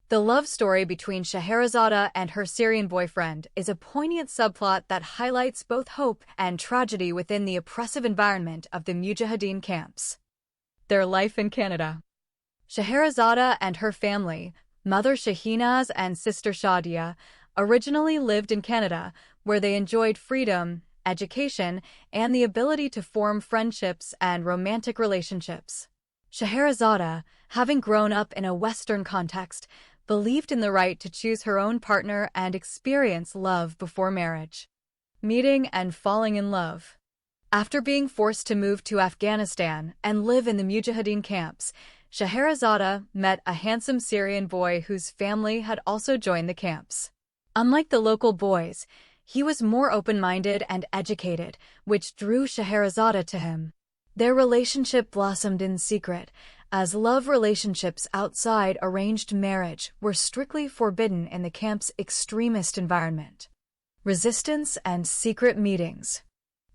The love story between Scheherazade and her Syrian boyfriend is a poignant subplot that highlights both hope and tragedy within the oppressive environment of the Mujahideen camps. Their life in Canada. Scheherazade and her family, mother Shahinaz and sister Shadia, originally lived in Canada, where they enjoyed freedom, education, and the ability to form friendships and romantic relationships. Scheherazade, having grown up in a Western context, believed in the right to choose her own partner and experience love before marriage. Meeting and falling in love. After being forced to move to Afghanistan and live in the Mujahideen camps, Scheherazade met a handsome Syrian boy whose family had also joined the camps. Unlike the local boys, he was more open-minded and educated, which drew Scheherazade to him. Their relationship blossomed in secret, as love relationships outside arranged marriage were strictly forbidden in the camp's extremist environment. Resistance and secret meetings.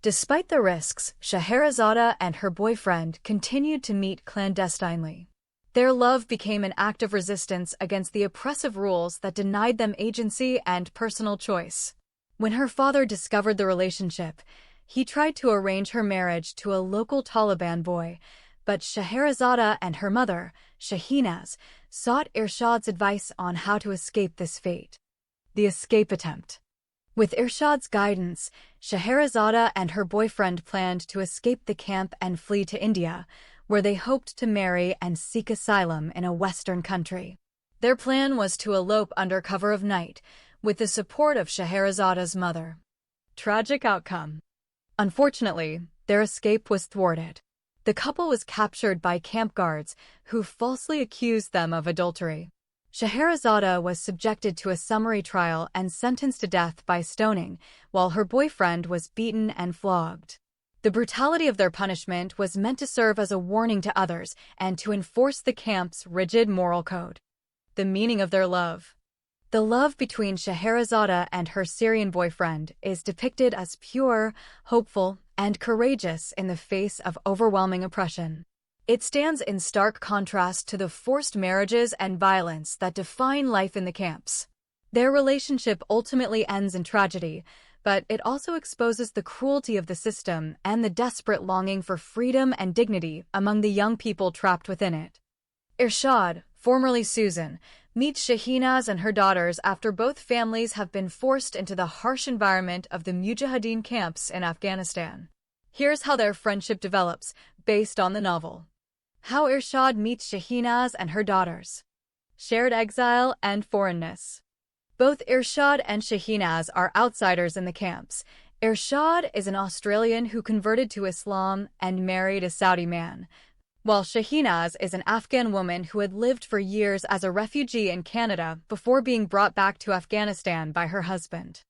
Despite the risks, Scheherazade and her boyfriend continued to meet clandestinely. Their love became an act of resistance against the oppressive rules that denied them agency and personal choice. When her father discovered the relationship, he tried to arrange her marriage to a local Taliban boy, but Scheherazade and her mother, Shahinaz, sought Irshad's advice on how to escape this fate. The escape attempt. With Irshad's guidance, Scheherazade and her boyfriend planned to escape the camp and flee to India, where they hoped to marry and seek asylum in a Western country. Their plan was to elope under cover of night, with the support of Scheherazade's mother. Tragic outcome. Unfortunately, their escape was thwarted. The couple was captured by camp guards, who falsely accused them of adultery. Scheherazade was subjected to a summary trial and sentenced to death by stoning, while her boyfriend was beaten and flogged. The brutality of their punishment was meant to serve as a warning to others and to enforce the camp's rigid moral code. The meaning of their love. The love between Scheherazade and her Syrian boyfriend is depicted as pure, hopeful, and courageous in the face of overwhelming oppression. It stands in stark contrast to the forced marriages and violence that define life in the camps. Their relationship ultimately ends in tragedy, but it also exposes the cruelty of the system and the desperate longing for freedom and dignity among the young people trapped within it. Irshad, formerly Susan, meets Shahinaz and her daughters after both families have been forced into the harsh environment of the Mujahideen camps in Afghanistan. Here's how their friendship develops, based on the novel. How Irshad meets Shahinaz and her daughters. Shared exile and foreignness. Both Irshad and Shahinaz are outsiders in the camps. Irshad is an Australian who converted to Islam and married a Saudi man, while Shahinaz is an Afghan woman who had lived for years as a refugee in Canada before being brought back to Afghanistan by her husband.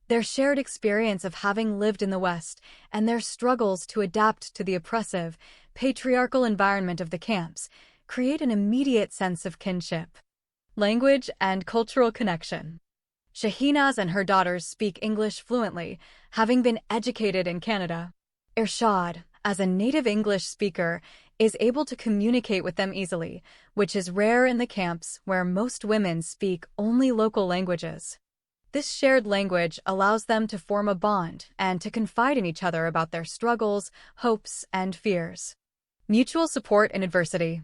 Their shared experience of having lived in the West and their struggles to adapt to the oppressive, patriarchal environment of the camps create an immediate sense of kinship. Language and cultural connection. Shahinaz and her daughters speak English fluently, having been educated in Canada. Irshad, as a native English speaker, is able to communicate with them easily, which is rare in the camps where most women speak only local languages. This shared language allows them to form a bond and to confide in each other about their struggles, hopes, and fears. Mutual support in adversity.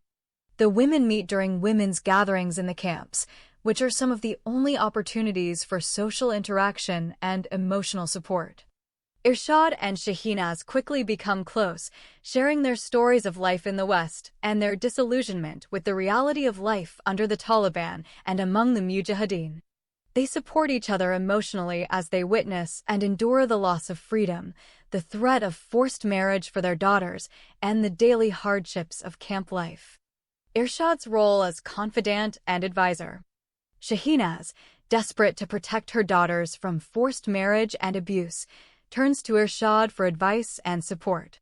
The women meet during women's gatherings in the camps, which are some of the only opportunities for social interaction and emotional support. Irshad and Shahinaz quickly become close, sharing their stories of life in the West and their disillusionment with the reality of life under the Taliban and among the Mujahideen. They support each other emotionally as they witness and endure the loss of freedom, the threat of forced marriage for their daughters, and the daily hardships of camp life. Irshad's role as confidant and advisor. Shahinaz, desperate to protect her daughters from forced marriage and abuse, turns to Irshad for advice and support.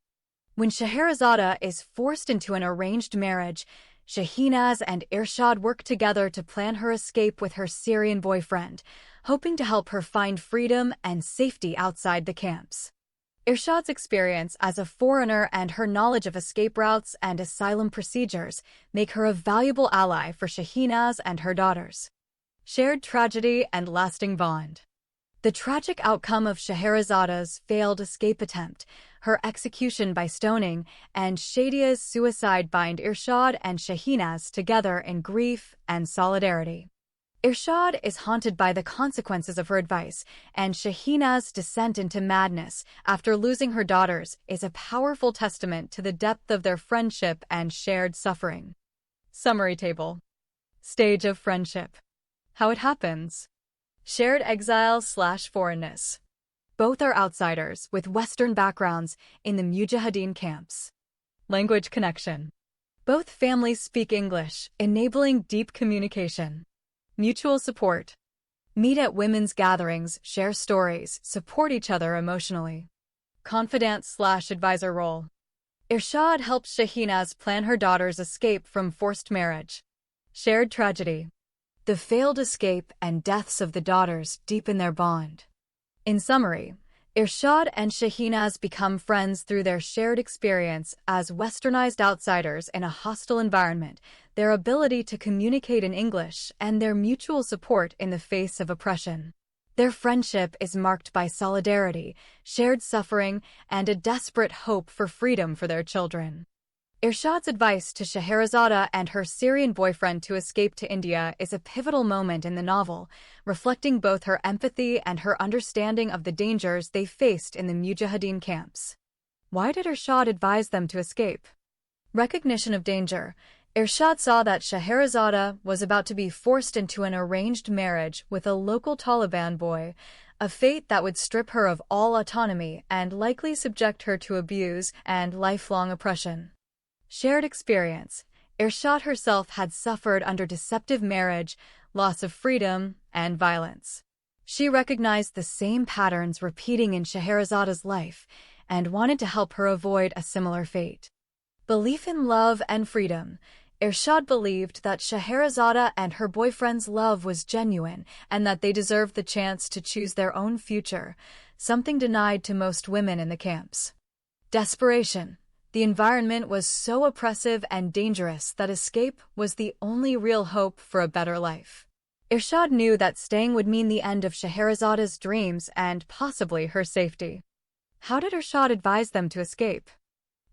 When Scheherazade is forced into an arranged marriage, Shahinaz and Irshad work together to plan her escape with her Syrian boyfriend, hoping to help her find freedom and safety outside the camps. Irshad's experience as a foreigner and her knowledge of escape routes and asylum procedures make her a valuable ally for Shahinaz and her daughters. Shared tragedy and lasting bond. The tragic outcome of Scheherazada's failed escape attempt, her execution by stoning, and Shadia's suicide bind Irshad and Shahinaz together in grief and solidarity. Irshad is haunted by the consequences of her advice, and Shahinaz's descent into madness after losing her daughters is a powerful testament to the depth of their friendship and shared suffering. Summary table. Stage of friendship. How it happens. Shared exile/foreignness. Both are outsiders with Western backgrounds in the Mujahideen camps. Language connection. Both families speak English, enabling deep communication. Mutual support. Meet at women's gatherings, share stories, support each other emotionally. Confidant/advisor role. Irshad helps Shahinaz plan her daughter's escape from forced marriage. Shared tragedy. The failed escape and deaths of the daughters deepen their bond. In summary, Irshad and Shahinaz become friends through their shared experience as westernized outsiders in a hostile environment, their ability to communicate in English, and their mutual support in the face of oppression. Their friendship is marked by solidarity, shared suffering, and a desperate hope for freedom for their children. Irshad's advice to Scheherazade and her Syrian boyfriend to escape to India is a pivotal moment in the novel, reflecting both her empathy and her understanding of the dangers they faced in the Mujahideen camps. Why did Irshad advise them to escape? Recognition of danger. Irshad saw that Scheherazade was about to be forced into an arranged marriage with a local Taliban boy, a fate that would strip her of all autonomy and likely subject her to abuse and lifelong oppression. Shared experience. Irshad herself had suffered under deceptive marriage, loss of freedom, and violence. She recognized the same patterns repeating in Scheherazade's life and wanted to help her avoid a similar fate. Belief in love and freedom. Irshad believed that Scheherazade and her boyfriend's love was genuine and that they deserved the chance to choose their own future, something denied to most women in the camps. Desperation. The environment was so oppressive and dangerous that escape was the only real hope for a better life. Irshad knew that staying would mean the end of Scheherazade's dreams and possibly her safety. How did Irshad advise them to escape?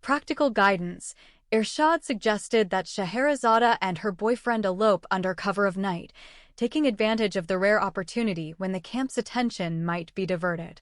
Practical guidance. Irshad suggested that Scheherazade and her boyfriend elope under cover of night, taking advantage of the rare opportunity when the camp's attention might be diverted.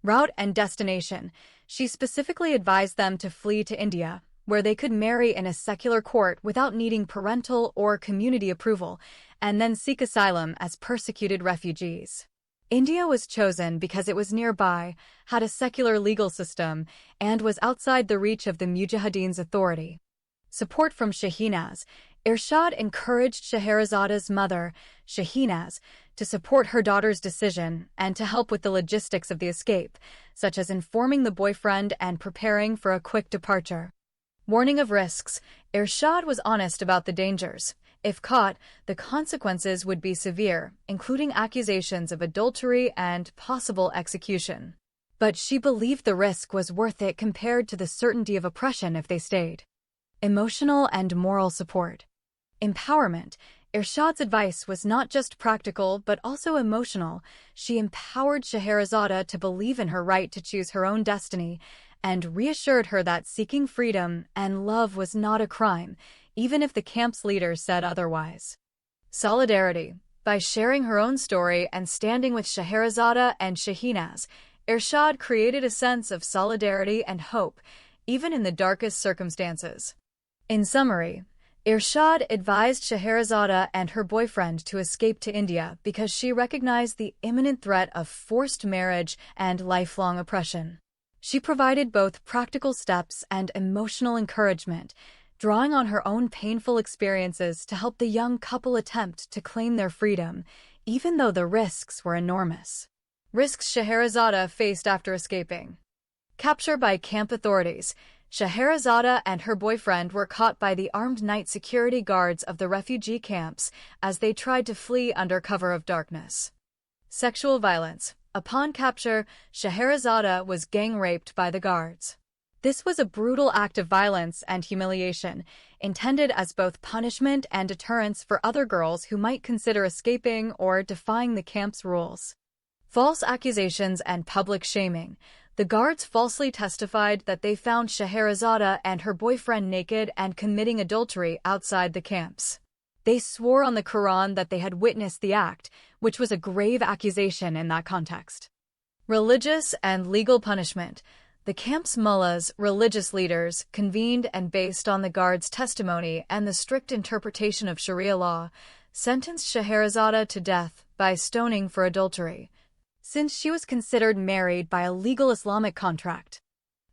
Route and destination. She specifically advised them to flee to India, where they could marry in a secular court without needing parental or community approval, and then seek asylum as persecuted refugees. India was chosen because it was nearby, had a secular legal system, and was outside the reach of the Mujahideen's authority. Support from Shahinaz. Irshad encouraged Scheherazade's mother, Shahinaz, to support her daughter's decision and to help with the logistics of the escape, such as informing the boyfriend and preparing for a quick departure. Warning of risks. Irshad was honest about the dangers. If caught, the consequences would be severe, including accusations of adultery and possible execution. But she believed the risk was worth it compared to the certainty of oppression if they stayed. Emotional and moral support. Empowerment. Irshad's advice was not just practical but also emotional. She empowered Scheherazade to believe in her right to choose her own destiny and reassured her that seeking freedom and love was not a crime, even if the camp's leaders said otherwise. Solidarity. By sharing her own story and standing with Scheherazade and Shahinaz, Irshad created a sense of solidarity and hope, even in the darkest circumstances. In summary, Irshad advised Scheherazade and her boyfriend to escape to India because she recognized the imminent threat of forced marriage and lifelong oppression. She provided both practical steps and emotional encouragement, drawing on her own painful experiences to help the young couple attempt to claim their freedom, even though the risks were enormous. Risks Scheherazade faced after escaping. Capture by camp authorities. Scheherazade and her boyfriend were caught by the armed night security guards of the refugee camps as they tried to flee under cover of darkness. Sexual violence. Upon capture, Scheherazade was gang-raped by the guards. This was a brutal act of violence and humiliation, intended as both punishment and deterrence for other girls who might consider escaping or defying the camp's rules. False accusations and public shaming. The guards falsely testified that they found Scheherazade and her boyfriend naked and committing adultery outside the camps. They swore on the Quran that they had witnessed the act, which was a grave accusation in that context. Religious and legal punishment. The camp's mullahs, religious leaders, convened and based on the guards' testimony and the strict interpretation of Sharia law, sentenced Scheherazade to death by stoning for adultery, since she was considered married by a legal Islamic contract.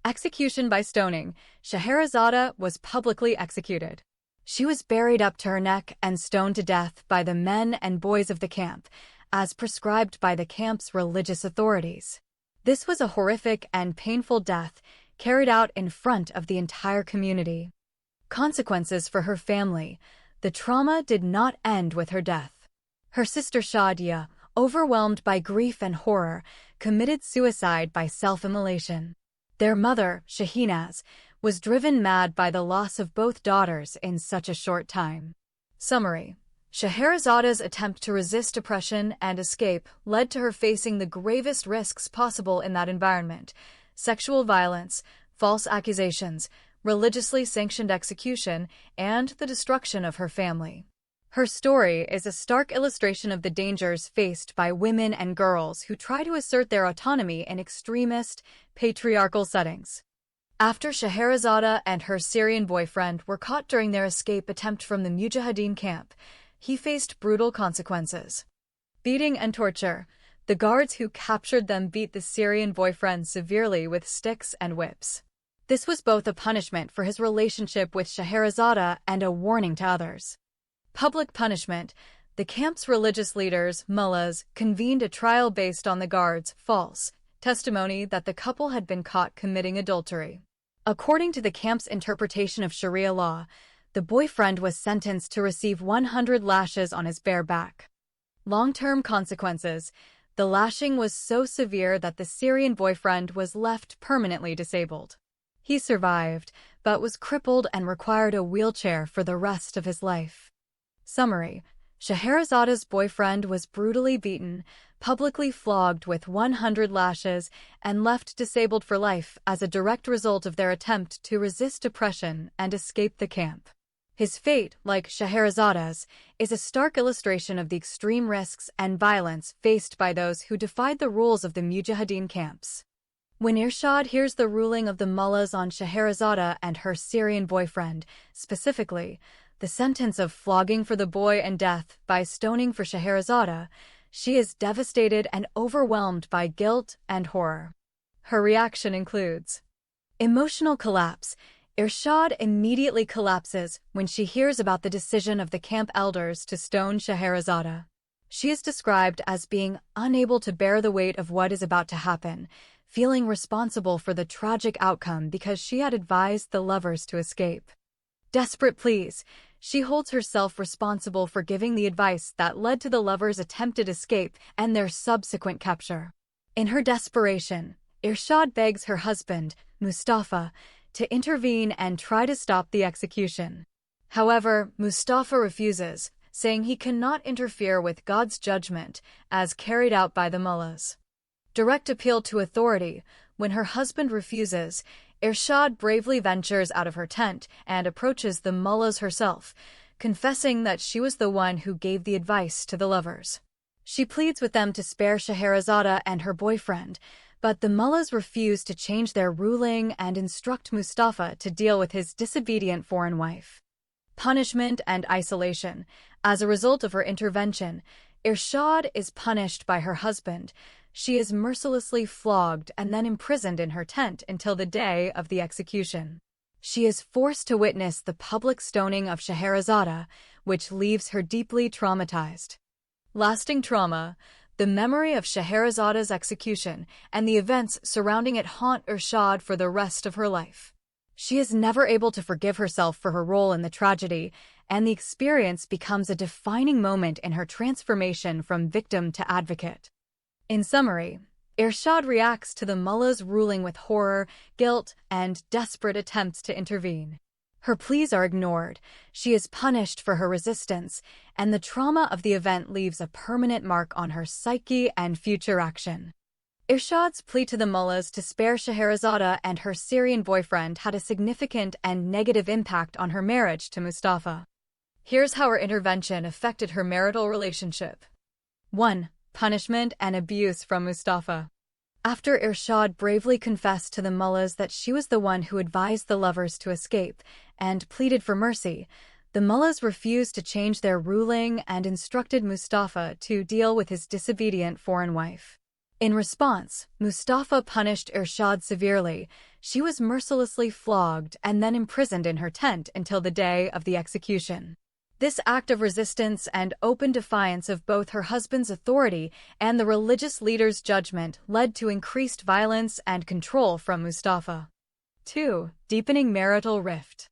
Execution by stoning. Scheherazade was publicly executed. She was buried up to her neck and stoned to death by the men and boys of the camp, as prescribed by the camp's religious authorities. This was a horrific and painful death carried out in front of the entire community. Consequences for her family. The trauma did not end with her death. Her sister Shadia, overwhelmed by grief and horror, committed suicide by self-immolation. Their mother, Shahinaz, was driven mad by the loss of both daughters in such a short time. Summary. Scheherazade's attempt to resist oppression and escape led to her facing the gravest risks possible in that environment: sexual violence, false accusations, religiously sanctioned execution, and the destruction of her family. Her story is a stark illustration of the dangers faced by women and girls who try to assert their autonomy in extremist, patriarchal settings. After Scheherazade and her Syrian boyfriend were caught during their escape attempt from the Mujahideen camp, he faced brutal consequences. Beating and torture. The guards who captured them beat the Syrian boyfriend severely with sticks and whips. This was both a punishment for his relationship with Scheherazade and a warning to others. Public punishment. The camp's religious leaders, mullahs, convened a trial based on the guards' false testimony that the couple had been caught committing adultery. According to the camp's interpretation of Sharia law, the boyfriend was sentenced to receive 100 lashes on his bare back. Long-term consequences. The lashing was so severe that the Syrian boyfriend was left permanently disabled. He survived, but was crippled and required a wheelchair for the rest of his life. Summary. Scheherazade's boyfriend was brutally beaten, publicly flogged with 100 lashes, and left disabled for life as a direct result of their attempt to resist oppression and escape the camp. His fate, like Scheherazade's, is a stark illustration of the extreme risks and violence faced by those who defied the rules of the Mujahideen camps. When Irshad hears the ruling of the mullahs on Scheherazade and her Syrian boyfriend, specifically, the sentence of flogging for the boy and death by stoning for Scheherazade, she is devastated and overwhelmed by guilt and horror. Her reaction includes emotional collapse. Irshad immediately collapses when she hears about the decision of the camp elders to stone Scheherazade. She is described as being unable to bear the weight of what is about to happen, feeling responsible for the tragic outcome because she had advised the lovers to escape. Desperate pleas. She holds herself responsible for giving the advice that led to the lovers' attempted escape and their subsequent capture. In her desperation, Irshad begs her husband, Mustafa, to intervene and try to stop the execution. However, Mustafa refuses, saying he cannot interfere with God's judgment as carried out by the mullahs. Direct appeal to authority. When her husband refuses, Irshad bravely ventures out of her tent and approaches the mullahs herself, confessing that she was the one who gave the advice to the lovers. She pleads with them to spare Scheherazade and her boyfriend, but the mullahs refuse to change their ruling and instruct Mustafa to deal with his disobedient foreign wife. Punishment and isolation. As a result of her intervention, Irshad is punished by her husband. She is mercilessly flogged and then imprisoned in her tent until the day of the execution. She is forced to witness the public stoning of Scheherazade, which leaves her deeply traumatized. Lasting trauma. The memory of Scheherazade's execution and the events surrounding it haunt Irshad for the rest of her life. She is never able to forgive herself for her role in the tragedy, and the experience becomes a defining moment in her transformation from victim to advocate. In summary, Irshad reacts to the mullah's ruling with horror, guilt, and desperate attempts to intervene. Her pleas are ignored, she is punished for her resistance, and the trauma of the event leaves a permanent mark on her psyche and future action. Irshad's plea to the mullahs to spare Scheherazade and her Syrian boyfriend had a significant and negative impact on her marriage to Mustafa. Here's how her intervention affected her marital relationship. 1. Punishment and abuse from Mustafa. After Irshad bravely confessed to the mullahs that she was the one who advised the lovers to escape and pleaded for mercy, the mullahs refused to change their ruling and instructed Mustafa to deal with his disobedient foreign wife. In response, Mustafa punished Irshad severely. She was mercilessly flogged and then imprisoned in her tent until the day of the execution. This act of resistance and open defiance of both her husband's authority and the religious leader's judgment led to increased violence and control from Mustafa. 2. Deepening marital rift.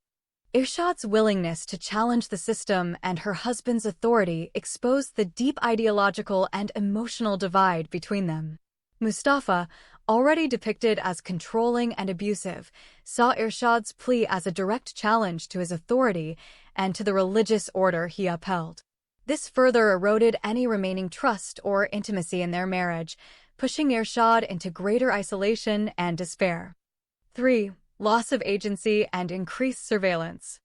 Irshad's willingness to challenge the system and her husband's authority exposed the deep ideological and emotional divide between them. Mustafa, already depicted as controlling and abusive, saw Irshad's plea as a direct challenge to his authority and to the religious order he upheld. This further eroded any remaining trust or intimacy in their marriage, pushing Irshad into greater isolation and despair. 3. Loss of agency and increased surveillance.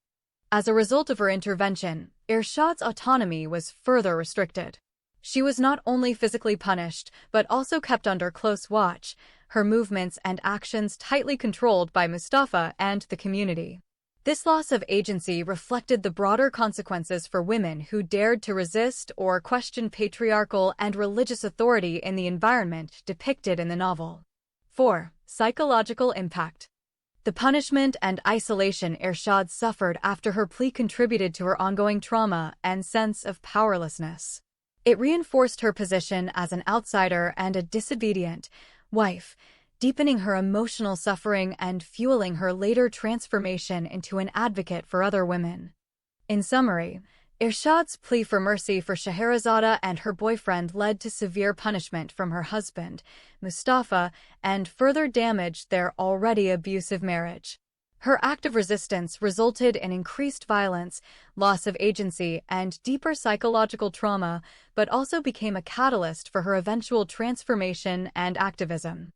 As a result of her intervention, Irshad's autonomy was further restricted. She was not only physically punished, but also kept under close watch, her movements and actions tightly controlled by Mustafa and the community. This loss of agency reflected the broader consequences for women who dared to resist or question patriarchal and religious authority in the environment depicted in the novel. 4. Psychological impact. The punishment and isolation Irshad suffered after her plea contributed to her ongoing trauma and sense of powerlessness. It reinforced her position as an outsider and a disobedient wife, deepening her emotional suffering and fueling her later transformation into an advocate for other women. In summary, Irshad's plea for mercy for Scheherazade and her boyfriend led to severe punishment from her husband, Mustafa, and further damaged their already abusive marriage. Her act of resistance resulted in increased violence, loss of agency, and deeper psychological trauma, but also became a catalyst for her eventual transformation and activism.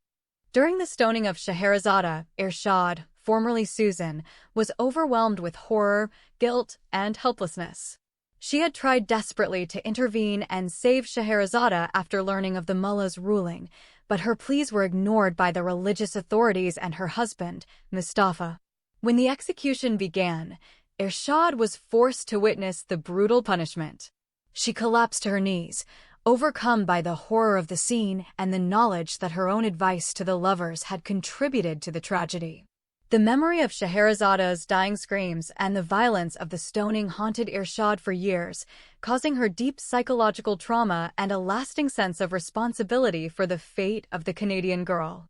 During the stoning of Scheherazade, Irshad, formerly Susan, was overwhelmed with horror, guilt, and helplessness. She had tried desperately to intervene and save Scheherazade after learning of the mullah's ruling, but her pleas were ignored by the religious authorities and her husband, Mustafa. When the execution began, Irshad was forced to witness the brutal punishment. She collapsed to her knees, overcome by the horror of the scene and the knowledge that her own advice to the lovers had contributed to the tragedy. The memory of Scheherazade's dying screams and the violence of the stoning haunted Irshad for years, causing her deep psychological trauma and a lasting sense of responsibility for the fate of the Canadian girl.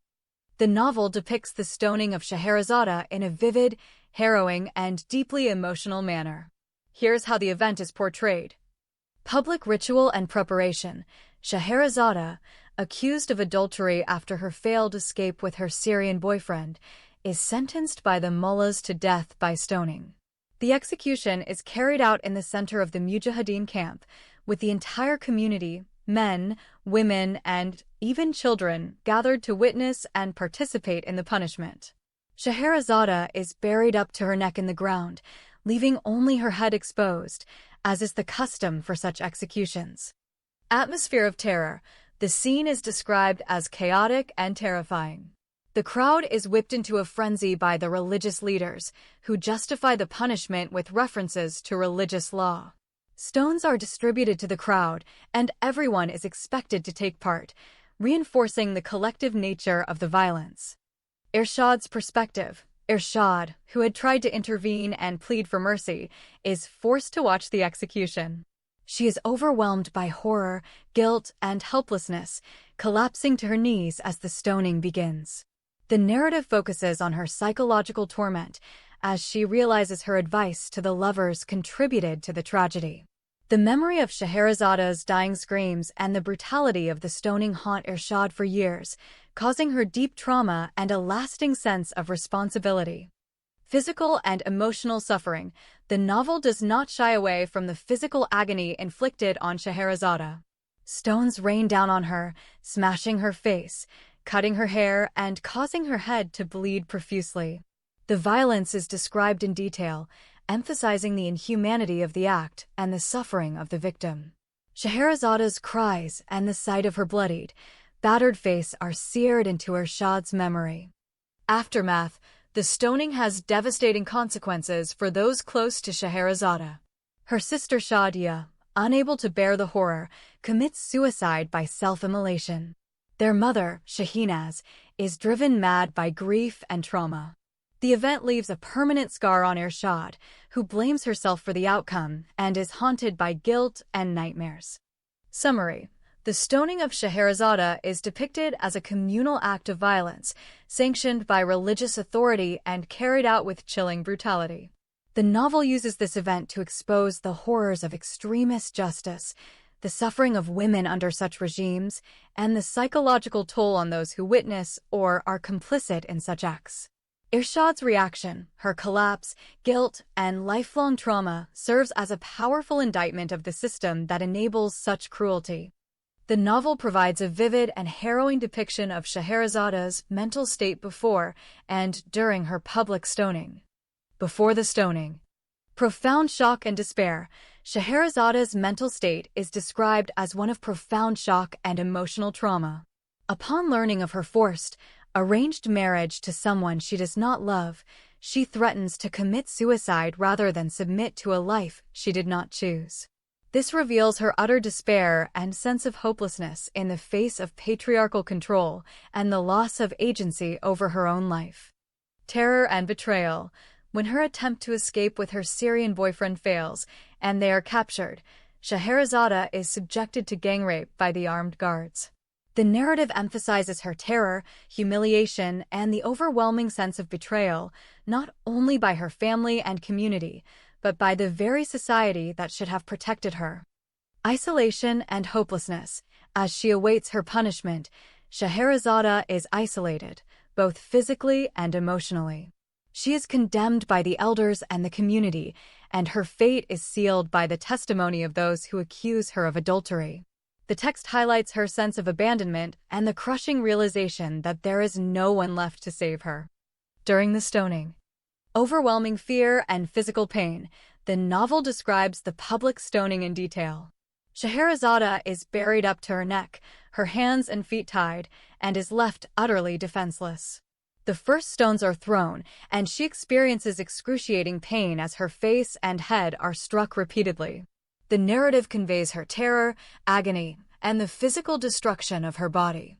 The novel depicts the stoning of Scheherazade in a vivid, harrowing, and deeply emotional manner. Here's how the event is portrayed. Public ritual and preparation. Scheherazade, accused of adultery after her failed escape with her Syrian boyfriend, is sentenced by the mullahs to death by stoning. The execution is carried out in the center of the Mujahideen camp, with the entire community, men, women, and even children, gathered to witness and participate in the punishment. Scheherazade is buried up to her neck in the ground, leaving only her head exposed, as is the custom for such executions. Atmosphere of terror. The scene is described as chaotic and terrifying. The crowd is whipped into a frenzy by the religious leaders, who justify the punishment with references to religious law. Stones are distributed to the crowd, and everyone is expected to take part, reinforcing the collective nature of the violence. Irshad's perspective. Irshad, who had tried to intervene and plead for mercy, is forced to watch the execution. She is overwhelmed by horror, guilt, and helplessness, collapsing to her knees as the stoning begins. The narrative focuses on her psychological torment as she realizes her advice to the lovers contributed to the tragedy. The memory of Scheherazada's dying screams and the brutality of the stoning haunt Irshad for years, causing her deep trauma and a lasting sense of responsibility. Physical and emotional suffering. The novel does not shy away from the physical agony inflicted on Scheherazada. Stones rain down on her, smashing her face, cutting her hair, and causing her head to bleed profusely. The violence is described in detail, emphasizing the inhumanity of the act and the suffering of the victim. Scheherazada's cries and the sight of her bloodied, battered face are seared into Irshad's memory. Aftermath. The stoning has devastating consequences for those close to Scheherazada. Her sister Shadia, unable to bear the horror, commits suicide by self-immolation. Their mother, Shahinaz, is driven mad by grief and trauma. The event leaves a permanent scar on Irshad, who blames herself for the outcome and is haunted by guilt and nightmares. Summary. The stoning of Scheherazada is depicted as a communal act of violence, sanctioned by religious authority and carried out with chilling brutality. The novel uses this event to expose the horrors of extremist justice, the suffering of women under such regimes, and the psychological toll on those who witness or are complicit in such acts. Irshad's reaction, her collapse, guilt, and lifelong trauma serves as a powerful indictment of the system that enables such cruelty. The novel provides a vivid and harrowing depiction of Scheherazada's mental state before and during her public stoning. Before the stoning. Profound shock and despair. Scheherazada's mental state is described as one of profound shock and emotional trauma. Upon learning of her forced, arranged marriage to someone she does not love, she threatens to commit suicide rather than submit to a life she did not choose. This reveals her utter despair and sense of hopelessness in the face of patriarchal control and the loss of agency over her own life. Terror and betrayal. When her attempt to escape with her Syrian boyfriend fails, and they are captured, Scheherazada is subjected to gang rape by the armed guards. The narrative emphasizes her terror, humiliation, and the overwhelming sense of betrayal, not only by her family and community, but by the very society that should have protected her. Isolation and hopelessness. As she awaits her punishment, Scheherazada is isolated, both physically and emotionally. She is condemned by the elders and the community, and her fate is sealed by the testimony of those who accuse her of adultery. The text highlights her sense of abandonment and the crushing realization that there is no one left to save her. During the stoning. Overwhelming fear and physical pain. The novel describes the public stoning in detail. Scheherazada is buried up to her neck, her hands and feet tied, and is left utterly defenseless. The first stones are thrown, and she experiences excruciating pain as her face and head are struck repeatedly. The narrative conveys her terror, agony, and the physical destruction of her body.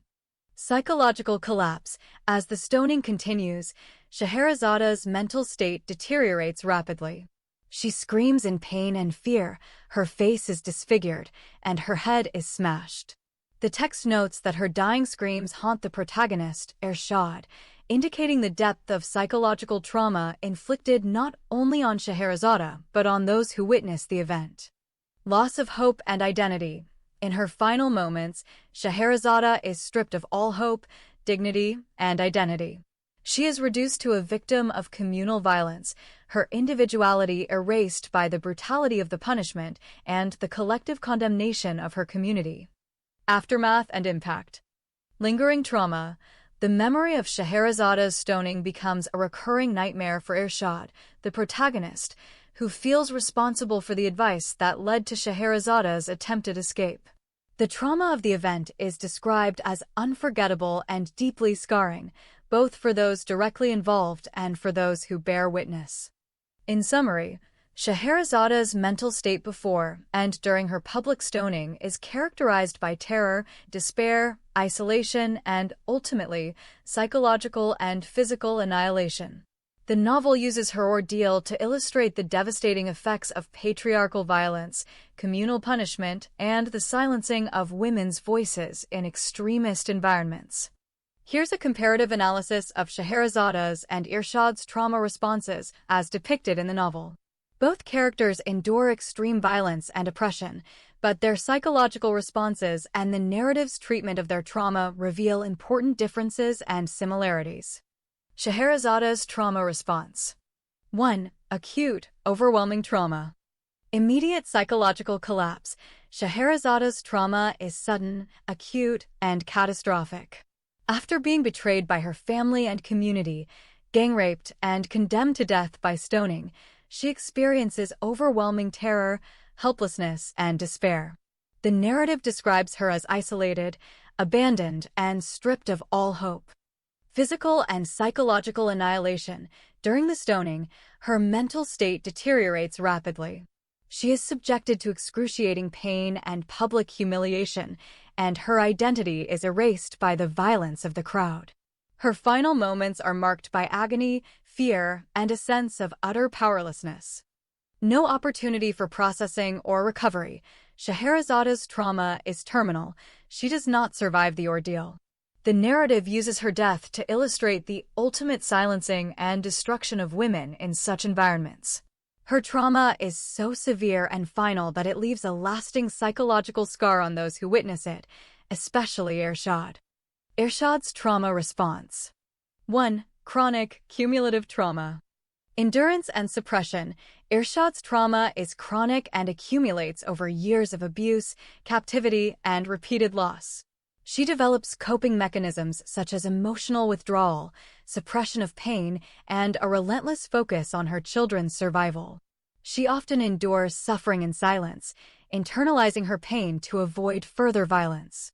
Psychological collapse. As the stoning continues, Scheherazada's mental state deteriorates rapidly. She screams in pain and fear, her face is disfigured, and her head is smashed. The text notes that her dying screams haunt the protagonist, Irshad, indicating the depth of psychological trauma inflicted not only on Scheherazada but on those who witnessed the event. Loss of hope and identity. In her final moments, Scheherazada is stripped of all hope, dignity, and identity. She is reduced to a victim of communal violence, her individuality erased by the brutality of the punishment and the collective condemnation of her community. Aftermath and impact. Lingering trauma. The memory of Scheherazada's stoning becomes a recurring nightmare for Irshad, the protagonist, who feels responsible for the advice that led to Scheherazada's attempted escape. The trauma of the event is described as unforgettable and deeply scarring, both for those directly involved and for those who bear witness. In summary, Scheherazada's mental state before and during her public stoning is characterized by terror, despair, isolation, and, ultimately, psychological and physical annihilation. The novel uses her ordeal to illustrate the devastating effects of patriarchal violence, communal punishment, and the silencing of women's voices in extremist environments. Here's a comparative analysis of Scheherazada's and Irshad's trauma responses as depicted in the novel. Both characters endure extreme violence and oppression, but their psychological responses and the narrative's treatment of their trauma reveal important differences and similarities. Scheherazada's trauma response. 1. Acute, overwhelming trauma. Immediate psychological collapse. Scheherazada's trauma is sudden, acute, and catastrophic. After being betrayed by her family and community, gang-raped, and condemned to death by stoning, she experiences overwhelming terror, helplessness, and despair. The narrative describes her as isolated, abandoned, and stripped of all hope. Physical and psychological annihilation. During the stoning, her mental state deteriorates rapidly. She is subjected to excruciating pain and public humiliation, and her identity is erased by the violence of the crowd. Her final moments are marked by agony, fear, and a sense of utter powerlessness. No opportunity for processing or recovery. Scheherazada's trauma is terminal. She does not survive the ordeal. The narrative uses her death to illustrate the ultimate silencing and destruction of women in such environments. Her trauma is so severe and final that it leaves a lasting psychological scar on those who witness it, especially Ershad. Ershad's trauma response. 1. Chronic, cumulative trauma. Endurance and suppression. Ershad's trauma is chronic and accumulates over years of abuse, captivity, and repeated loss. She develops coping mechanisms such as emotional withdrawal, suppression of pain, and a relentless focus on her children's survival. She often endures suffering in silence, internalizing her pain to avoid further violence.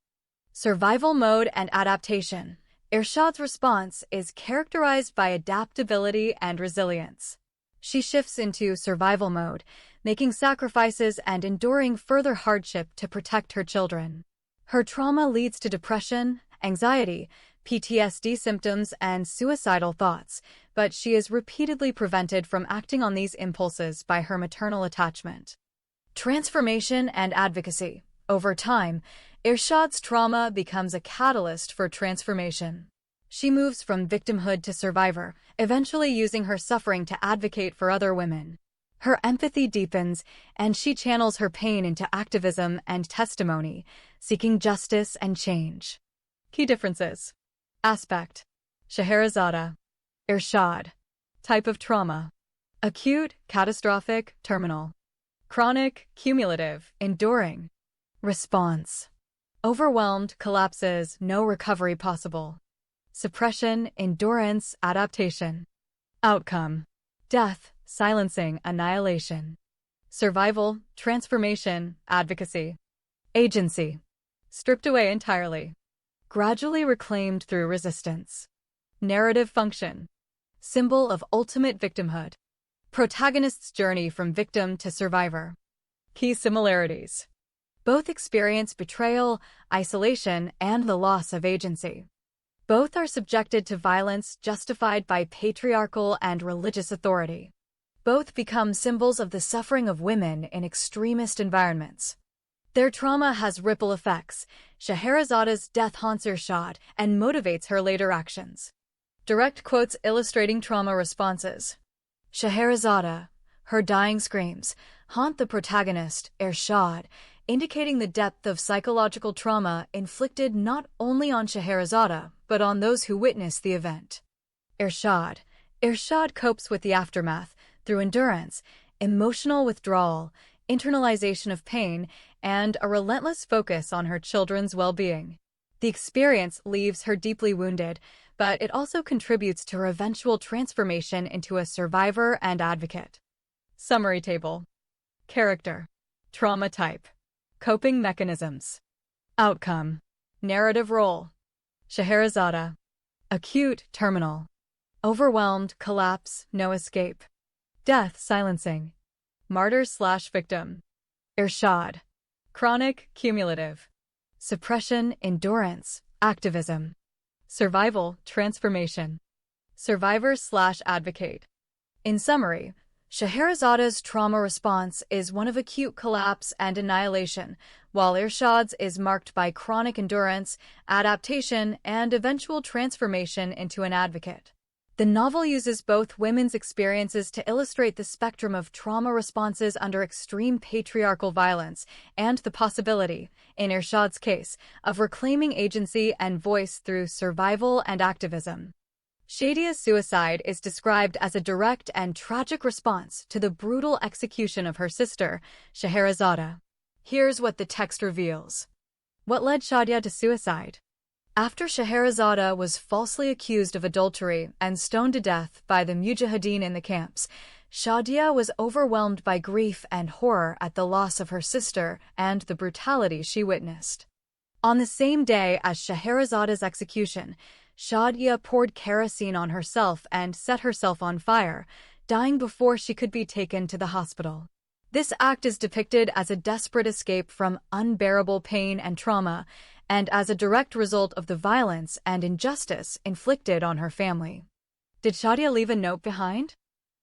Survival mode and adaptation. Ershad's response is characterized by adaptability and resilience. She shifts into survival mode, making sacrifices and enduring further hardship to protect her children. Her trauma leads to depression, anxiety, PTSD symptoms, and suicidal thoughts, but she is repeatedly prevented from acting on these impulses by her maternal attachment. Transformation and advocacy. Over time, Ershad's trauma becomes a catalyst for transformation. She moves from victimhood to survivor, eventually using her suffering to advocate for other women. Her empathy deepens, and she channels her pain into activism and testimony, seeking justice and change. Key differences. Aspect. Scheherazada. Ershad. Type of trauma. Acute, catastrophic, terminal. Chronic, cumulative, enduring. Response. Overwhelmed, collapses, no recovery possible. Suppression, endurance, adaptation. Outcome. Death, silencing, annihilation. Survival, transformation, advocacy. Agency. Stripped away entirely. Gradually reclaimed through resistance. Narrative function. Symbol of ultimate victimhood. Protagonist's journey from victim to survivor. Key similarities. Both experience betrayal, isolation, and the loss of agency. Both are subjected to violence justified by patriarchal and religious authority. Both become symbols of the suffering of women in extremist environments. Their trauma has ripple effects. Scheherazada's death haunts Ershad and motivates her later actions. Direct quotes illustrating trauma responses. Scheherazada, her dying screams, haunt the protagonist, Ershad, indicating the depth of psychological trauma inflicted not only on Scheherazada, but on those who witnessed the event. Ershad. Ershad copes with the aftermath through endurance, emotional withdrawal, internalization of pain, and a relentless focus on her children's well-being. The experience leaves her deeply wounded, but it also contributes to her eventual transformation into a survivor and advocate. Summary table. Character. Trauma type. Coping mechanisms. Outcome. Narrative role. Scheherazada. Acute, terminal. Overwhelmed, collapse, no escape. Death, silencing. Martyr/victim. Ershad. Chronic, cumulative. Suppression, endurance, activism. Survival, transformation. Survivor/advocate. In summary, Scheherazada's trauma response is one of acute collapse and annihilation, while Ershad's is marked by chronic endurance, adaptation, and eventual transformation into an advocate. The novel uses both women's experiences to illustrate the spectrum of trauma responses under extreme patriarchal violence and the possibility, in Irshad's case, of reclaiming agency and voice through survival and activism. Shadia's suicide is described as a direct and tragic response to the brutal execution of her sister, Scheherazade. Here's what the text reveals. What led Shadia to suicide? After Scheherazade was falsely accused of adultery and stoned to death by the Mujahideen in the camps, Shadia was overwhelmed by grief and horror at the loss of her sister and the brutality she witnessed. On the same day as Scheherazade's execution, Shadia poured kerosene on herself and set herself on fire, dying before she could be taken to the hospital. This act is depicted as a desperate escape from unbearable pain and trauma, and as a direct result of the violence and injustice inflicted on her family. Did Shadia leave a note behind?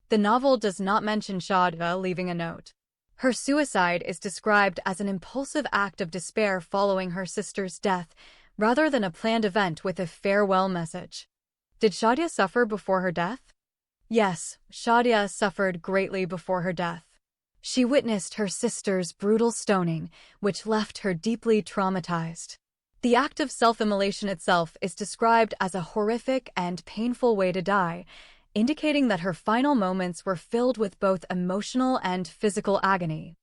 The novel does not mention Shadia leaving a note. Her suicide is described as an impulsive act of despair following her sister's death, rather than a planned event with a farewell message. Did Shadia suffer before her death? Yes, Shadia suffered greatly before her death. She witnessed her sister's brutal stoning, which left her deeply traumatized. The act of self-immolation itself is described as a horrific and painful way to die, indicating that her final moments were filled with both emotional and physical agony.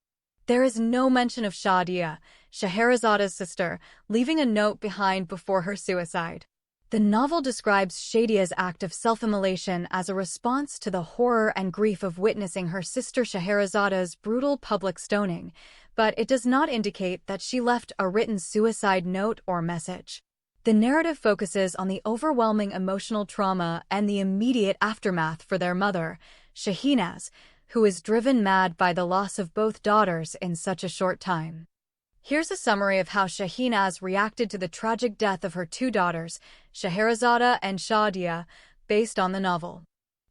There is no mention of Shadia, Scheherazade's sister, leaving a note behind before her suicide. The novel describes Shadia's act of self-immolation as a response to the horror and grief of witnessing her sister Scheherazade's brutal public stoning, but it does not indicate that she left a written suicide note or message. The narrative focuses on the overwhelming emotional trauma and the immediate aftermath for their mother, Shehinaz, who is driven mad by the loss of both daughters in such a short time. Here's a summary of how Shehinaz reacted to the tragic death of her two daughters, Scheherazade and Shadia, based on the novel.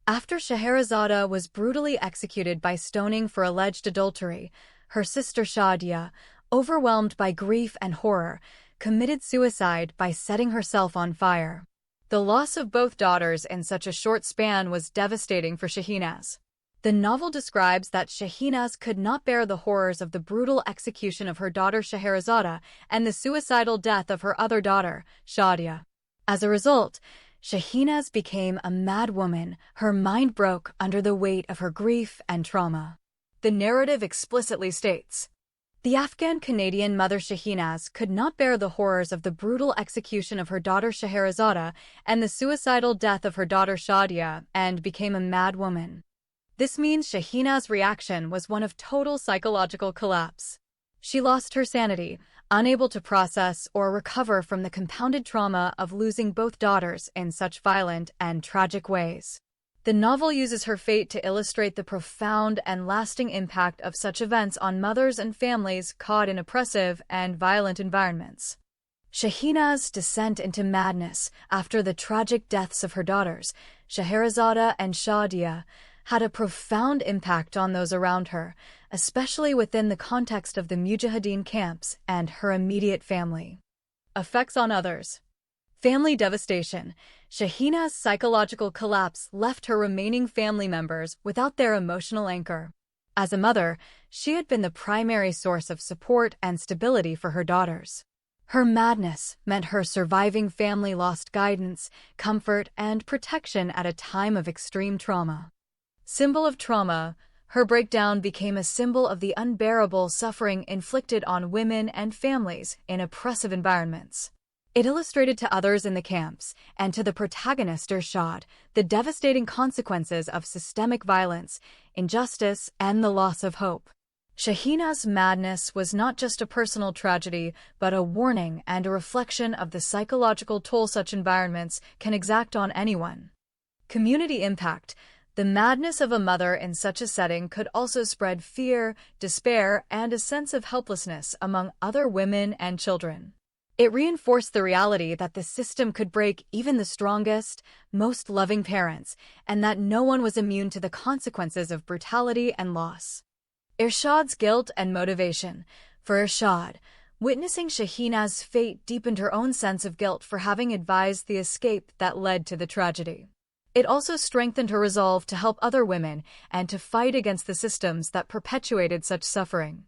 After Scheherazade was brutally executed by stoning for alleged adultery, her sister Shadia, overwhelmed by grief and horror, committed suicide by setting herself on fire. The loss of both daughters in such a short span was devastating for Shehinaz. The novel describes that Shehinaz could not bear the horrors of the brutal execution of her daughter Scheherazade and the suicidal death of her other daughter, Shadia. As a result, Shehinaz became a mad woman, her mind broke under the weight of her grief and trauma. The narrative explicitly states, the Afghan-Canadian mother Shehinaz could not bear the horrors of the brutal execution of her daughter Scheherazade and the suicidal death of her daughter Shadia and became a mad woman. This means Shehinaz's reaction was one of total psychological collapse. She lost her sanity, unable to process or recover from the compounded trauma of losing both daughters in such violent and tragic ways. The novel uses her fate to illustrate the profound and lasting impact of such events on mothers and families caught in oppressive and violent environments. Shehinaz's descent into madness after the tragic deaths of her daughters, Scheherazade and Shadia, had a profound impact on those around her, especially within the context of the Mujahideen camps and her immediate family. Effects on others. Family devastation. Shehinaz's psychological collapse left her remaining family members without their emotional anchor. As a mother, she had been the primary source of support and stability for her daughters. Her madness meant her surviving family lost guidance, comfort, and protection at a time of extreme trauma. Symbol of trauma, her breakdown became a symbol of the unbearable suffering inflicted on women and families in oppressive environments. It illustrated to others in the camps, and to the protagonist Irshad, the devastating consequences of systemic violence, injustice, and the loss of hope. Shehinaz's madness was not just a personal tragedy, but a warning and a reflection of the psychological toll such environments can exact on anyone. Community impact. The madness of a mother in such a setting could also spread fear, despair, and a sense of helplessness among other women and children. It reinforced the reality that the system could break even the strongest, most loving parents, and that no one was immune to the consequences of brutality and loss. Irshad's guilt and motivation. For Irshad, witnessing Shehinaz's fate deepened her own sense of guilt for having advised the escape that led to the tragedy. It also strengthened her resolve to help other women and to fight against the systems that perpetuated such suffering.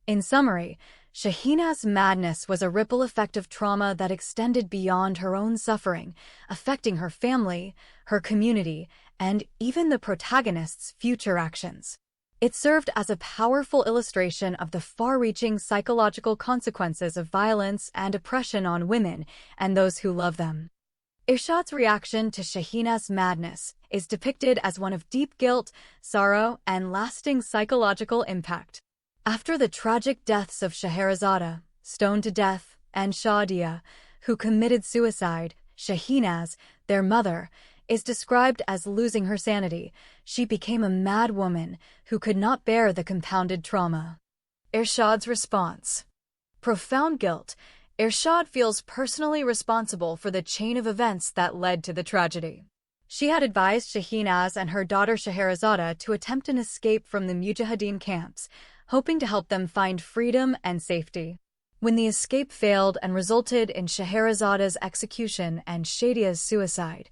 In summary, Shahina's madness was a ripple effect of trauma that extended beyond her own suffering, affecting her family, her community, and even the protagonist's future actions. It served as a powerful illustration of the far-reaching psychological consequences of violence and oppression on women and those who love them. Irshad's reaction to Shahina's madness is depicted as one of deep guilt, sorrow, and lasting psychological impact. After the tragic deaths of Scheherazade, stoned to death, and Shahdia, who committed suicide, Shahinaz, their mother, is described as losing her sanity. She became a mad woman who could not bear the compounded trauma. Irshad's response. Profound guilt. Irshad feels personally responsible for the chain of events that led to the tragedy. She had advised Shahinaz and her daughter Scheherazade to attempt an escape from the Mujahideen camps, hoping to help them find freedom and safety. When the escape failed and resulted in Scheherazade's execution and Shadia's suicide,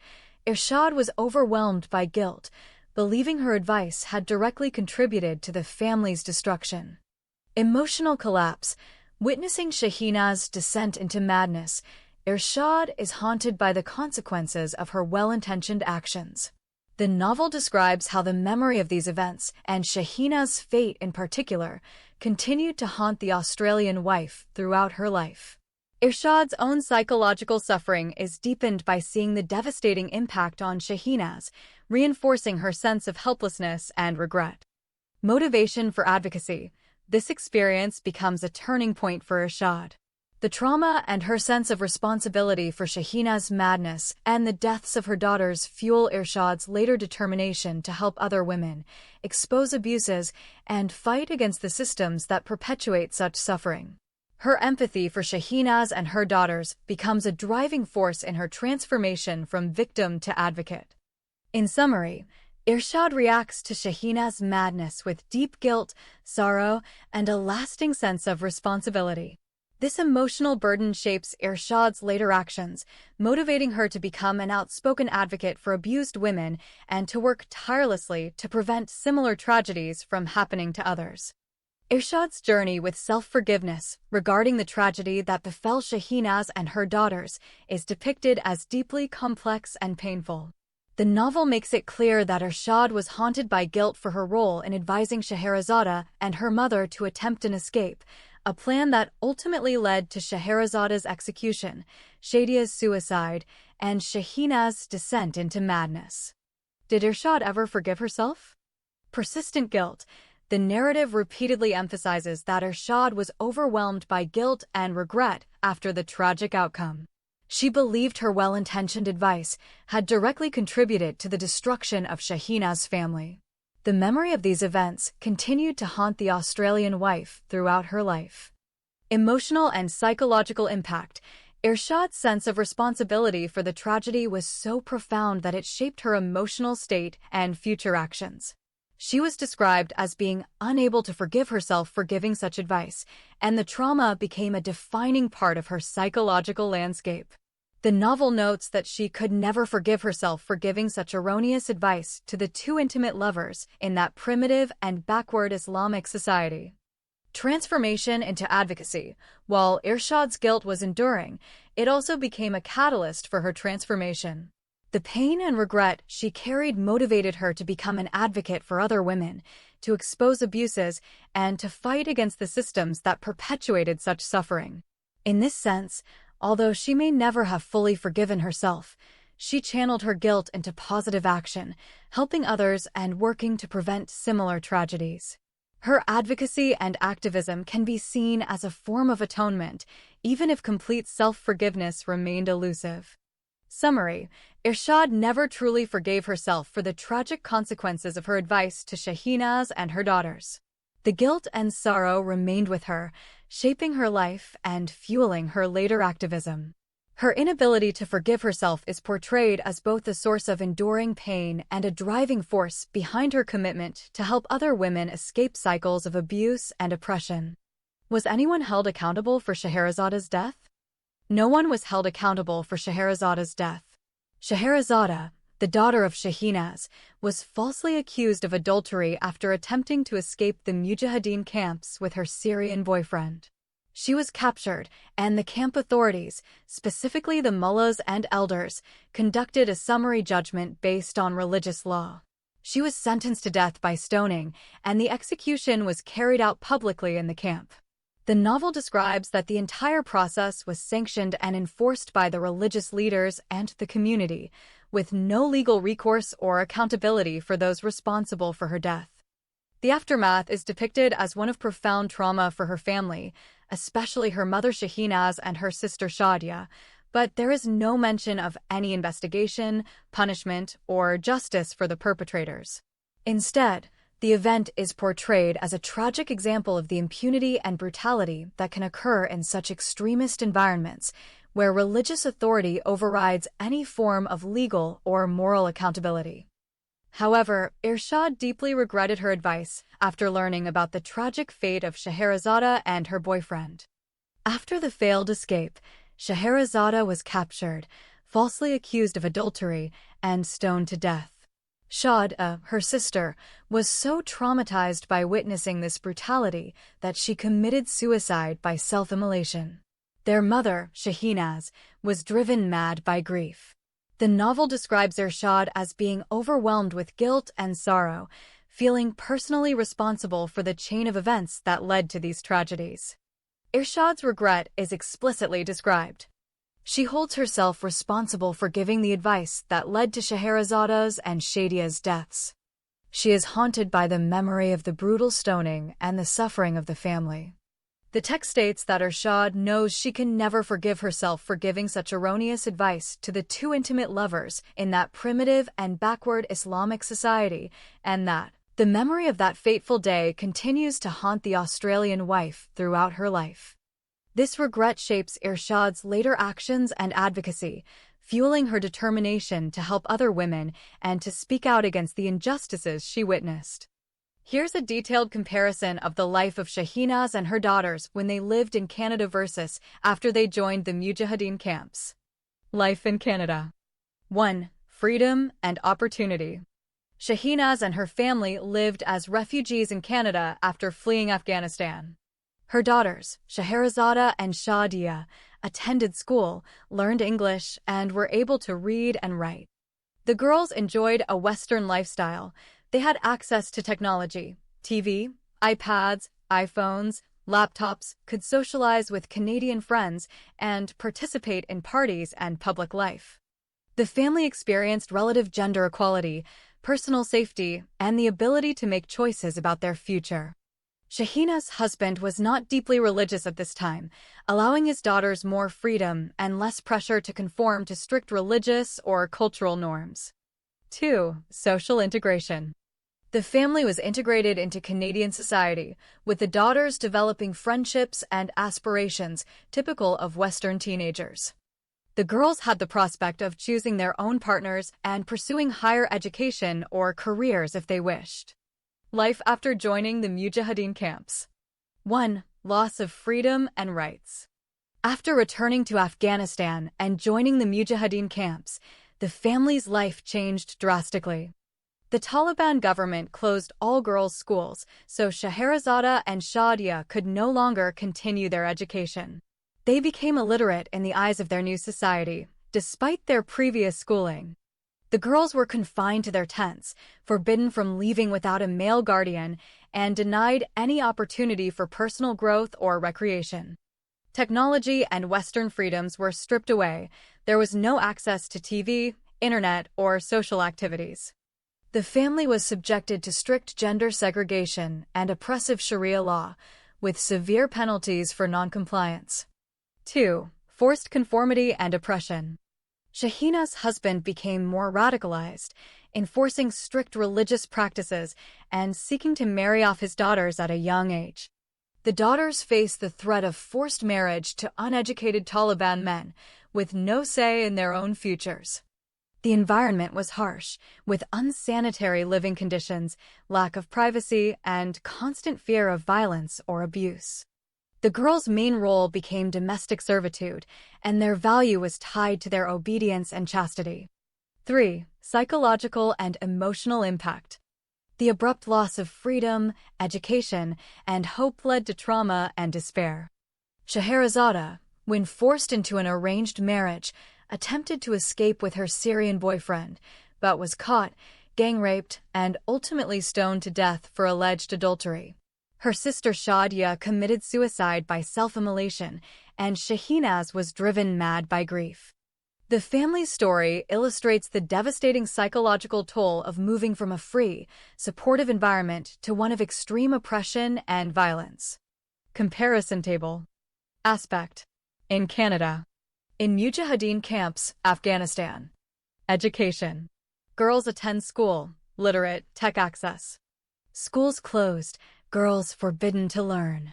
Irshad was overwhelmed by guilt, believing her advice had directly contributed to the family's destruction. Emotional collapse. Witnessing Shahinaz's descent into madness, Irshad is haunted by the consequences of her well-intentioned actions. The novel describes how the memory of these events, and Shahinaz's fate in particular, continued to haunt the Australian wife throughout her life. Irshad's own psychological suffering is deepened by seeing the devastating impact on Shahinaz, reinforcing her sense of helplessness and regret. Motivation for advocacy. This experience becomes a turning point for Irshad. The trauma and her sense of responsibility for Shahinaz's madness and the deaths of her daughters fuel Irshad's later determination to help other women, expose abuses, and fight against the systems that perpetuate such suffering. Her empathy for Shahinaz and her daughters becomes a driving force in her transformation from victim to advocate. In summary, Irshad reacts to Shahinaz's madness with deep guilt, sorrow, and a lasting sense of responsibility. This emotional burden shapes Irshad's later actions, motivating her to become an outspoken advocate for abused women and to work tirelessly to prevent similar tragedies from happening to others. Irshad's journey with self-forgiveness regarding the tragedy that befell Shahinaz and her daughters is depicted as deeply complex and painful. The novel makes it clear that Irshad was haunted by guilt for her role in advising Scheherazade and her mother to attempt an escape, a plan that ultimately led to Scheherazade's execution, Shadia's suicide, and Shahinaz's descent into madness. Did Irshad ever forgive herself? Persistent guilt. The narrative repeatedly emphasizes that Irshad was overwhelmed by guilt and regret after the tragic outcome. She believed her well-intentioned advice had directly contributed to the destruction of Shahinaz's family. The memory of these events continued to haunt the Australian wife throughout her life. Emotional and psychological impact. Irshad's sense of responsibility for the tragedy was so profound that it shaped her emotional state and future actions. She was described as being unable to forgive herself for giving such advice, and the trauma became a defining part of her psychological landscape. The novel notes that she could never forgive herself for giving such erroneous advice to the two intimate lovers in that primitive and backward Islamic society. Transformation into advocacy. While Irshad's guilt was enduring, it also became a catalyst for her transformation. The pain and regret she carried motivated her to become an advocate for other women, to expose abuses, and to fight against the systems that perpetuated such suffering. In this sense, although she may never have fully forgiven herself, she channeled her guilt into positive action, helping others and working to prevent similar tragedies. Her advocacy and activism can be seen as a form of atonement, even if complete self-forgiveness remained elusive. Summary: Irshad never truly forgave herself for the tragic consequences of her advice to Shahinaz and her daughters. The guilt and sorrow remained with her, shaping her life and fueling her later activism. Her inability to forgive herself is portrayed as both a source of enduring pain and a driving force behind her commitment to help other women escape cycles of abuse and oppression. Was anyone held accountable for Scheherazade's death? No one was held accountable for Scheherazade's death. Scheherazade, the daughter of Shahinaz, was falsely accused of adultery after attempting to escape the Mujahideen camps with her Syrian boyfriend. She was captured, and the camp authorities, specifically the mullahs and elders, conducted a summary judgment based on religious law. She was sentenced to death by stoning, and the execution was carried out publicly in the camp. The novel describes that the entire process was sanctioned and enforced by the religious leaders and the community, with no legal recourse or accountability for those responsible for her death. The aftermath is depicted as one of profound trauma for her family, especially her mother Shahinaz and her sister Shadia, but there is no mention of any investigation, punishment, or justice for the perpetrators. Instead, the event is portrayed as a tragic example of the impunity and brutality that can occur in such extremist environments, where religious authority overrides any form of legal or moral accountability. However, Irshad deeply regretted her advice after learning about the tragic fate of Scheherazade and her boyfriend. After the failed escape, Scheherazade was captured, falsely accused of adultery, and stoned to death. Shadia, her sister, was so traumatized by witnessing this brutality that she committed suicide by self-immolation. Their mother, Shahinaz, was driven mad by grief. The novel describes Irshad as being overwhelmed with guilt and sorrow, feeling personally responsible for the chain of events that led to these tragedies. Irshad's regret is explicitly described. She holds herself responsible for giving the advice that led to Scheherazade's and Shadia's deaths. She is haunted by the memory of the brutal stoning and the suffering of the family. The text states that Irshad knows she can never forgive herself for giving such erroneous advice to the two intimate lovers in that primitive and backward Islamic society, and that the memory of that fateful day continues to haunt the Australian wife throughout her life. This regret shapes Irshad's later actions and advocacy, fueling her determination to help other women and to speak out against the injustices she witnessed. Here's a detailed comparison of the life of Shahinaz and her daughters when they lived in Canada versus after they joined the Mujahideen camps. Life in Canada. 1. Freedom and opportunity. Shahinaz and her family lived as refugees in Canada after fleeing Afghanistan. Her daughters, Scheherazade and Shadia, attended school, learned English, and were able to read and write. The girls enjoyed a Western lifestyle. They had access to technology, TV, iPads, iPhones, laptops, could socialize with Canadian friends, and participate in parties and public life. The family experienced relative gender equality, personal safety, and the ability to make choices about their future. Shahinaz's husband was not deeply religious at this time, allowing his daughters more freedom and less pressure to conform to strict religious or cultural norms. 2. Social integration. The family was integrated into Canadian society, with the daughters developing friendships and aspirations typical of Western teenagers. The girls had the prospect of choosing their own partners and pursuing higher education or careers if they wished. Life after joining the Mujahideen camps. 1. Loss of freedom and rights. After returning to Afghanistan and joining the Mujahideen camps, the family's life changed drastically. The Taliban government closed all girls' schools, so Scheherazade and Shadia could no longer continue their education. They became illiterate in the eyes of their new society, despite their previous schooling. The girls were confined to their tents, forbidden from leaving without a male guardian, and denied any opportunity for personal growth or recreation. Technology and Western freedoms were stripped away. There was no access to TV, internet, or social activities. The family was subjected to strict gender segregation and oppressive Sharia law, with severe penalties for noncompliance. 2. Forced conformity and oppression. Shahinaz's husband became more radicalized, enforcing strict religious practices and seeking to marry off his daughters at a young age. The daughters faced the threat of forced marriage to uneducated Taliban men, with no say in their own futures. The environment was harsh, with unsanitary living conditions, lack of privacy, and constant fear of violence or abuse. The girls' main role became domestic servitude, and their value was tied to their obedience and chastity. 3. Psychological and emotional impact. The abrupt loss of freedom, education, and hope led to trauma and despair. Scheherazade, when forced into an arranged marriage, attempted to escape with her Syrian boyfriend, but was caught, gang-raped, and ultimately stoned to death for alleged adultery. Her sister Shadia committed suicide by self-immolation, and Shehinaz was driven mad by grief. The family's story illustrates the devastating psychological toll of moving from a free, supportive environment to one of extreme oppression and violence. Comparison table. Aspect. In Canada. In Mujahideen camps, Afghanistan. Education. Girls attend school, literate, tech access. Schools closed, girls forbidden to learn.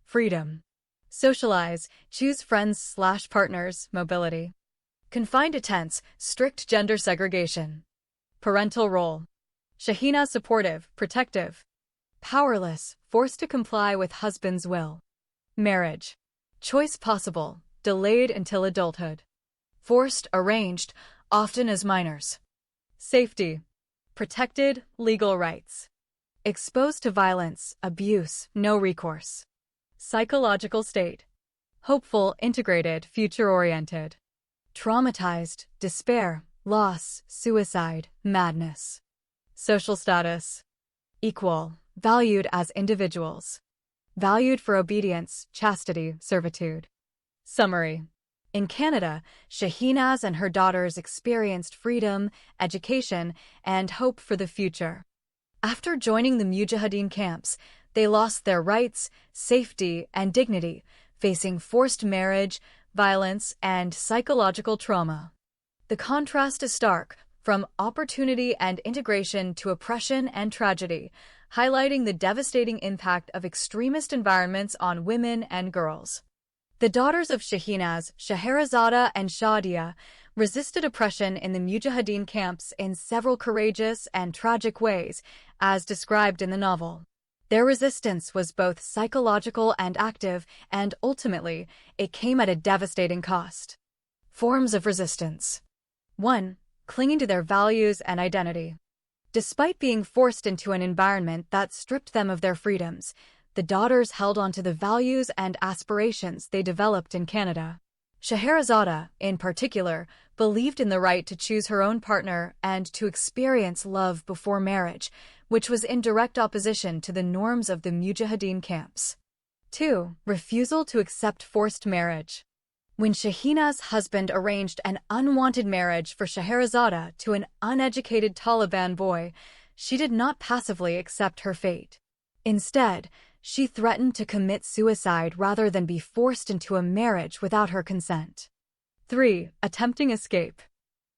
Freedom. Socialize, choose friends/partners, mobility. Confined to tents, strict gender segregation. Parental role. Shehinaz supportive, protective. Powerless, forced to comply with husband's will. Marriage. Choice possible, delayed until adulthood. Forced, arranged, often as minors. Safety. Protected, legal rights. Exposed to violence, abuse, no recourse. Psychological state. Hopeful, integrated, future-oriented. Traumatized, despair, loss, suicide, madness. Social status. Equal, valued as individuals. Valued for obedience, chastity, servitude. Summary. In Canada, Shehinaz and her daughters experienced freedom, education, and hope for the future. After joining the Mujahideen camps, they lost their rights, safety, and dignity, facing forced marriage, violence, and psychological trauma. The contrast is stark, from opportunity and integration to oppression and tragedy, highlighting the devastating impact of extremist environments on women and girls. The daughters of Shehinaz, Scheherazade and Shadia, resisted oppression in the Mujahideen camps in several courageous and tragic ways, as described in the novel. Their resistance was both psychological and active, and ultimately, it came at a devastating cost. Forms of resistance. 1. Clinging to their values and identity. Despite being forced into an environment that stripped them of their freedoms, the daughters held on to the values and aspirations they developed in Canada. Scheherazade, in particular, believed in the right to choose her own partner and to experience love before marriage, which was in direct opposition to the norms of the Mujahideen camps. 2. Refusal to accept forced marriage. When Shehinaz's husband arranged an unwanted marriage for Scheherazade to an uneducated Taliban boy, she did not passively accept her fate. Instead, she threatened to commit suicide rather than be forced into a marriage without her consent. 3. Attempting escape.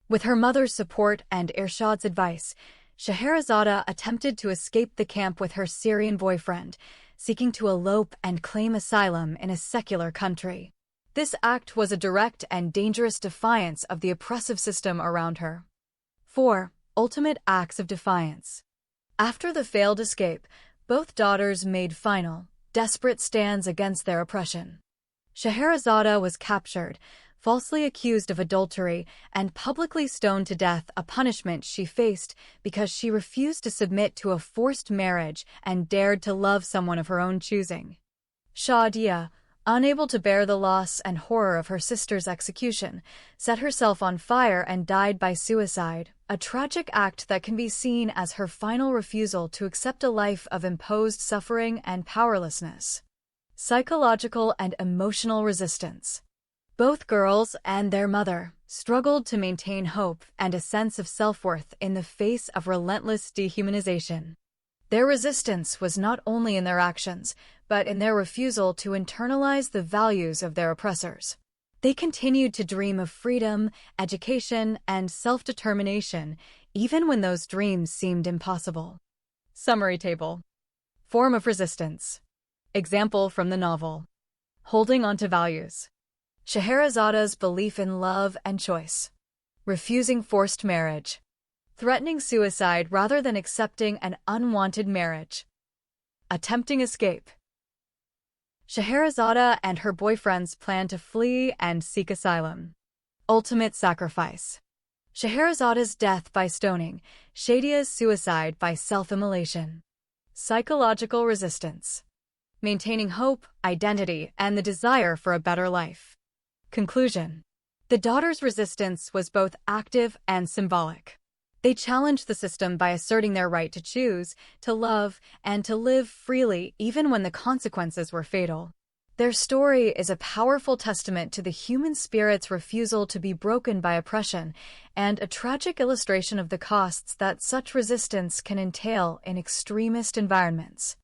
With her mother's support and Irshad's advice, Scheherazade attempted to escape the camp with her Syrian boyfriend, seeking to elope and claim asylum in a secular country. This act was a direct and dangerous defiance of the oppressive system around her. 4. Ultimate acts of defiance. After the failed escape, both daughters made final, desperate stands against their oppression. Scheherazade was captured, falsely accused of adultery, and publicly stoned to death, a punishment she faced because she refused to submit to a forced marriage and dared to love someone of her own choosing. Shadia, unable to bear the loss and horror of her sister's execution, set herself on fire and died by suicide, a tragic act that can be seen as her final refusal to accept a life of imposed suffering and powerlessness. Psychological and emotional resistance. Both girls and their mother struggled to maintain hope and a sense of self-worth in the face of relentless dehumanization. Their resistance was not only in their actions, but in their refusal to internalize the values of their oppressors. They continued to dream of freedom, education, and self-determination, even when those dreams seemed impossible. Summary table. Form of resistance. Example from the novel. Holding on to values. Scheherazade's belief in love and choice. Refusing forced marriage. Threatening suicide rather than accepting an unwanted marriage. Attempting escape. Scheherazade and her boyfriends plan to flee and seek asylum. Ultimate sacrifice. Scheherazada's death by stoning, Shadia's suicide by self-immolation. Psychological resistance. Maintaining hope, identity, and the desire for a better life. Conclusion. The daughters' resistance was both active and symbolic. They challenged the system by asserting their right to choose, to love, and to live freely even when the consequences were fatal. Their story is a powerful testament to the human spirit's refusal to be broken by oppression and a tragic illustration of the costs that such resistance can entail in extremist environments.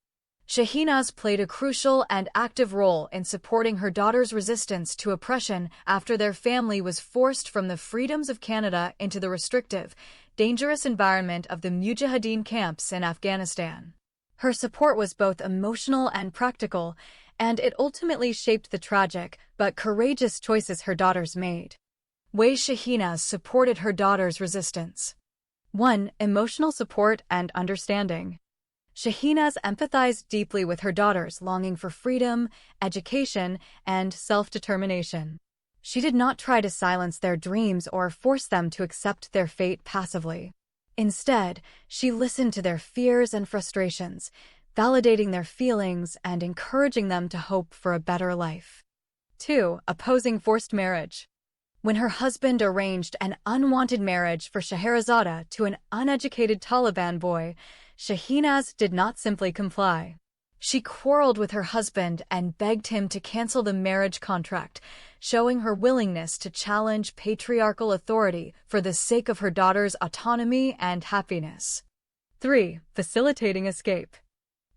Shehinaz played a crucial and active role in supporting her daughter's resistance to oppression after their family was forced from the freedoms of Canada into the restrictive, dangerous environment of the Mujahideen camps in Afghanistan. Her support was both emotional and practical, and it ultimately shaped the tragic but courageous choices her daughters made. Ways Shehinaz supported her daughter's resistance. 1. Emotional support and understanding. Shehinaz empathized deeply with her daughters' longing for freedom, education, and self-determination. She did not try to silence their dreams or force them to accept their fate passively. Instead, she listened to their fears and frustrations, validating their feelings and encouraging them to hope for a better life. 2. Opposing forced marriage. When her husband arranged an unwanted marriage for Scheherazada to an uneducated Taliban boy, Shehinaz did not simply comply. She quarreled with her husband and begged him to cancel the marriage contract, showing her willingness to challenge patriarchal authority for the sake of her daughter's autonomy and happiness. 3. Facilitating escape.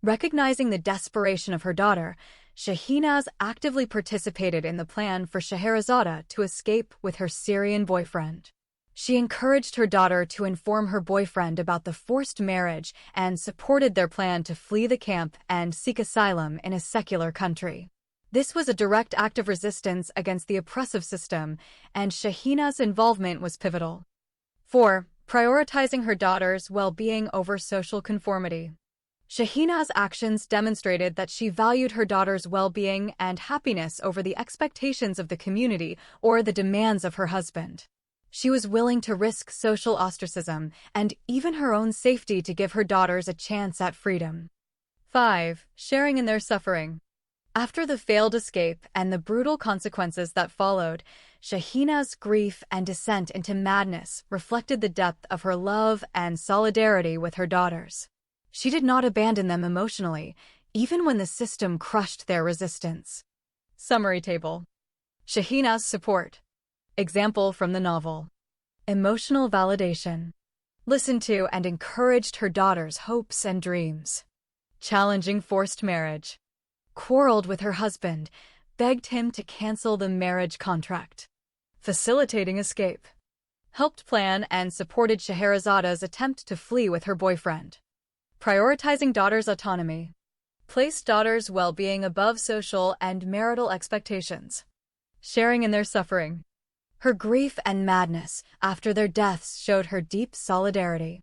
Recognizing the desperation of her daughter, Shehinaz actively participated in the plan for Scheherazada to escape with her Syrian boyfriend. She encouraged her daughter to inform her boyfriend about the forced marriage and supported their plan to flee the camp and seek asylum in a secular country. This was a direct act of resistance against the oppressive system, and Shehinaz's involvement was pivotal. 4. Prioritizing her daughter's well-being over social conformity. Shehinaz's actions demonstrated that she valued her daughter's well-being and happiness over the expectations of the community or the demands of her husband. She was willing to risk social ostracism and even her own safety to give her daughters a chance at freedom. 5. Sharing in their suffering. After the failed escape and the brutal consequences that followed, Shehinaz's grief and descent into madness reflected the depth of her love and solidarity with her daughters. She did not abandon them emotionally, even when the system crushed their resistance. Summary table. Shehinaz's support. Example from the novel. Emotional validation. Listened to and encouraged her daughter's hopes and dreams. Challenging forced marriage. Quarreled with her husband, begged him to cancel the marriage contract. Facilitating escape. Helped plan and supported Scheherazada's attempt to flee with her boyfriend. Prioritizing daughter's autonomy. Placed daughter's well-being above social and marital expectations. Sharing in their suffering. Her grief and madness after their deaths showed her deep solidarity.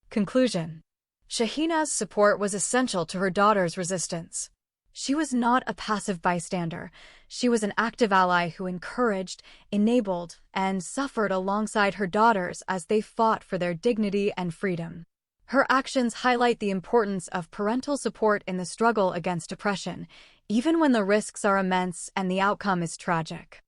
Conclusion. Shehinaz's support was essential to her daughter's resistance. She was not a passive bystander. She was an active ally who encouraged, enabled, and suffered alongside her daughters as they fought for their dignity and freedom. Her actions highlight the importance of parental support in the struggle against oppression, even when the risks are immense and the outcome is tragic.